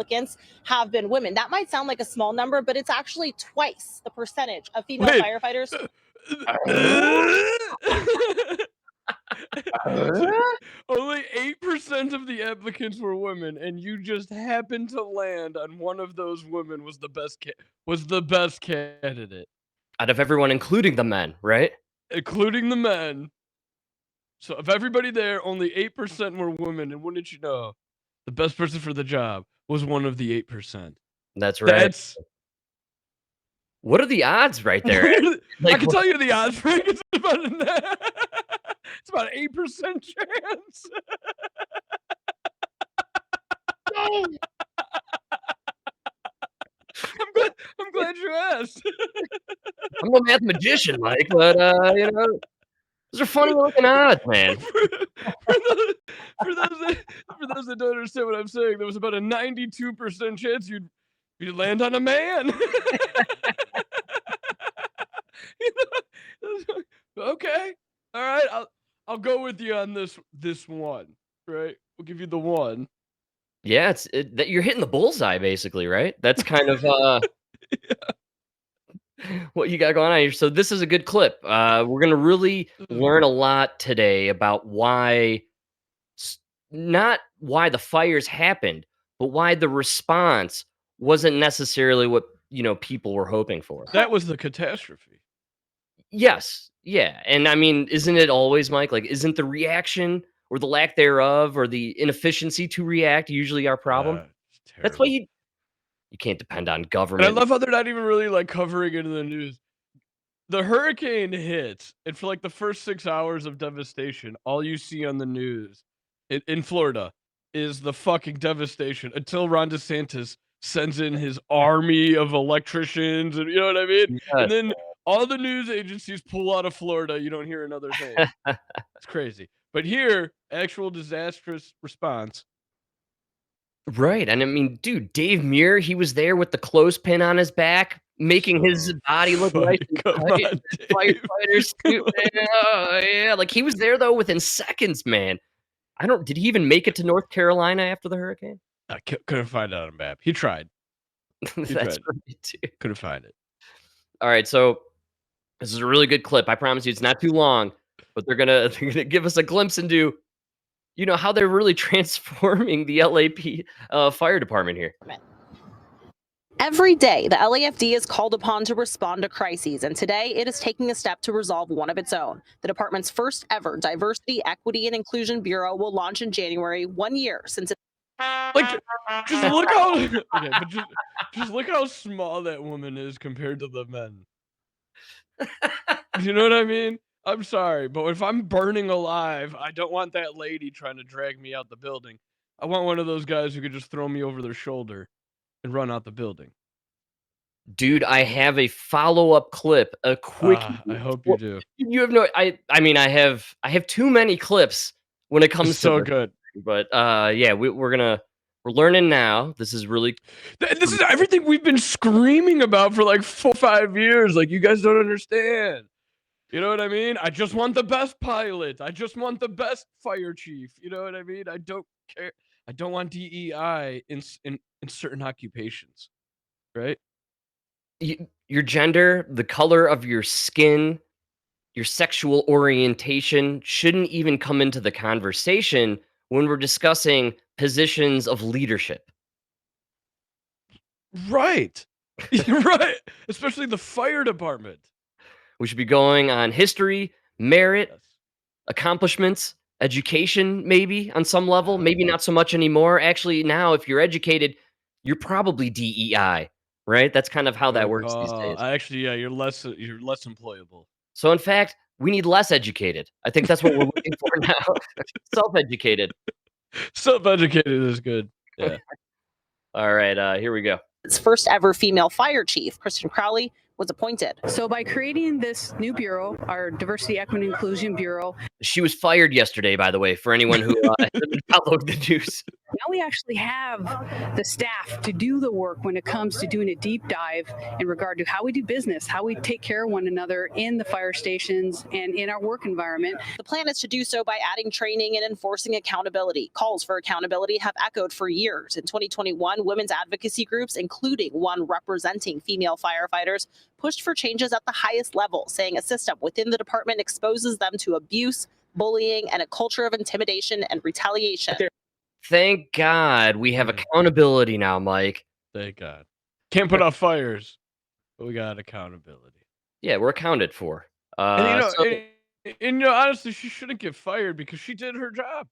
applicants have been women. That might sound like a small number, but it's actually twice the percentage of female firefighters. Only 8% of the applicants were women, and you just happened to land on one of those women was the best candidate, Out of everyone, including the men, right? including the men. So of everybody there, only 8% were women, and wouldn't you know, the best person for the job was one of the 8%. That's right. What are the odds right there? I can tell you the odds, Frank. It's about an 8% chance. I'm glad you asked. I'm no mathematician, Mike, but those are funny looking odds, man. For those that don't understand what I'm saying, there was about a 92% chance you'd land on a man. Okay, all right. I'll go with you on this one. Right, we'll give you the one. Yeah, that you're hitting the bullseye, basically, right? That's kind of what you got going on here. So this is a good clip. We're gonna really learn a lot today about not why the fires happened, but why the response wasn't necessarily what people were hoping for. That was the catastrophe. Yes, yeah, and I mean, isn't it always, Mike? Like, isn't the reaction or the lack thereof, or the inefficiency to react usually our problem? That's why you can't depend on government. And I love how they're not even really like covering it in the news. The hurricane hits, and for like the first 6 hours of devastation, all you see on the news in Florida is the fucking devastation until Ron DeSantis sends in his army of electricians, and you know what I mean? Yes. And then all the news agencies pull out of Florida. You don't hear another thing. It's crazy. But here, actual disastrous response. Right. And I mean, dude, Dave Muir, he was there with the clothespin on his back, making his body look nice. Firefighters, yeah, like he was there though within seconds, man. Did he even make it to North Carolina after the hurricane? I couldn't find it on a map. He tried. That's right, too. Couldn't find it. All right, so this is a really good clip. I promise you, it's not too long, but they're gonna give us a glimpse into, how they're really transforming the LAP fire department here. Every day, the LAFD is called upon to respond to crises, and today it is taking a step to resolve one of its own. The department's first ever Diversity, Equity, and Inclusion Bureau will launch in January, 1 year since it. Like, just look how just look how small that woman is compared to the men. You know what I mean? I'm sorry, but if I'm burning alive, I don't want that lady trying to drag me out the building. I want one of those guys who could just throw me over their shoulder and run out the building. Dude, I have a follow-up clip, a quick. I hope you do. You have no. I mean, I have too many clips when it comes to so good. But yeah, we're learning now. This is really. This is everything we've been screaming about for like 4 or 5 years. Like, you guys don't understand. You know what I mean? I just want the best pilot. I just want the best fire chief. You know what I mean? I don't care. I don't want DEI in certain occupations, right? Your gender, the color of your skin, your sexual orientation shouldn't even come into the conversation when we're discussing positions of leadership. Right. You're right. Especially the fire department. We should be going on history, merit, accomplishments, education, maybe on some level, maybe not so much anymore. Actually, now, if you're educated, you're probably DEI, right? That's kind of how that works these days. Actually, yeah, you're less employable. So, in fact, we need less educated. I think that's what we're looking for now. Self-educated. Self-educated is good. Yeah. All right, here we go. Its first ever female fire chief, Kristen Crowley, was appointed. So by creating this new bureau, our Diversity, Equity, and Inclusion Bureau. She was fired yesterday, by the way, for anyone who hasn't followed the news. Now we actually have the staff to do the work when it comes to doing a deep dive in regard to how we do business, how we take care of one another in the fire stations and in our work environment. The plan is to do so by adding training and enforcing accountability. Calls for accountability have echoed for years. In 2021, women's advocacy groups, including one representing female firefighters, pushed for changes at the highest level, saying a system within the department exposes them to abuse, bullying, and a culture of intimidation and retaliation. Thank God we have accountability now, Mike. Thank God. Can't put out fires, but we got accountability. Yeah, we're accounted for. And honestly, she shouldn't get fired because she did her job.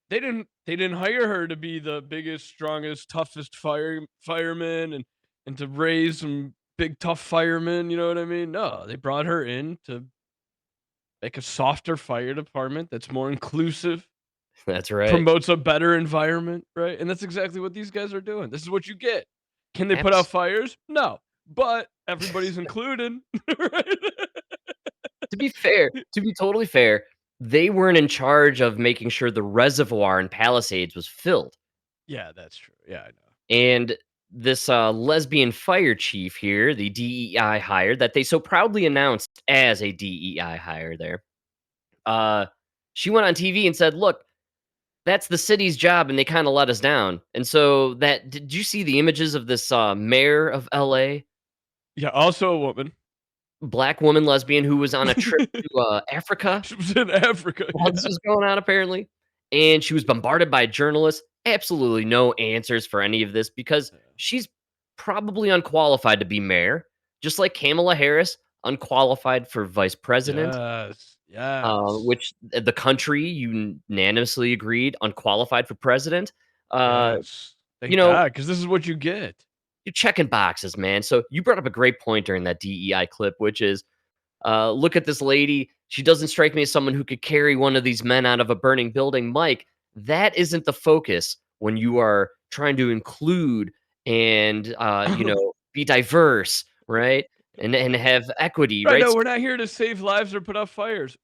They didn't hire her to be the biggest, strongest, toughest fireman and to raise some big tough firemen. You know what I mean? No, they brought her in to make a softer fire department that's more inclusive. That's right. Promotes a better environment, right? And that's exactly what these guys are doing. This is what you get. Can they put out fires? No, but everybody's included. Right? To be totally fair, they weren't in charge of making sure the reservoir in Palisades was filled. Yeah, that's true. Yeah, I know. And this lesbian fire chief here, the DEI hire that they so proudly announced as a DEI hire there, she went on TV and said, look, that's the city's job, and they kind of let us down. And so did you see the images of this mayor of LA? Yeah, also a woman. Black woman lesbian who was on a trip to Africa. She was in Africa. While this was going on, apparently. And she was bombarded by journalists. Absolutely no answers for any of this because she's probably unqualified to be mayor, just like Kamala Harris, unqualified for vice president. Yes. Which the country unanimously agreed unqualified for president. Yes. Thank God, because this is what you get. You're checking boxes, man. So you brought up a great point during that DEI clip, which is, look at this lady. She doesn't strike me as someone who could carry one of these men out of a burning building. Mike, that isn't the focus when you are trying to include and, be diverse, right? And have equity, right? No, we're not here to save lives or put out fires.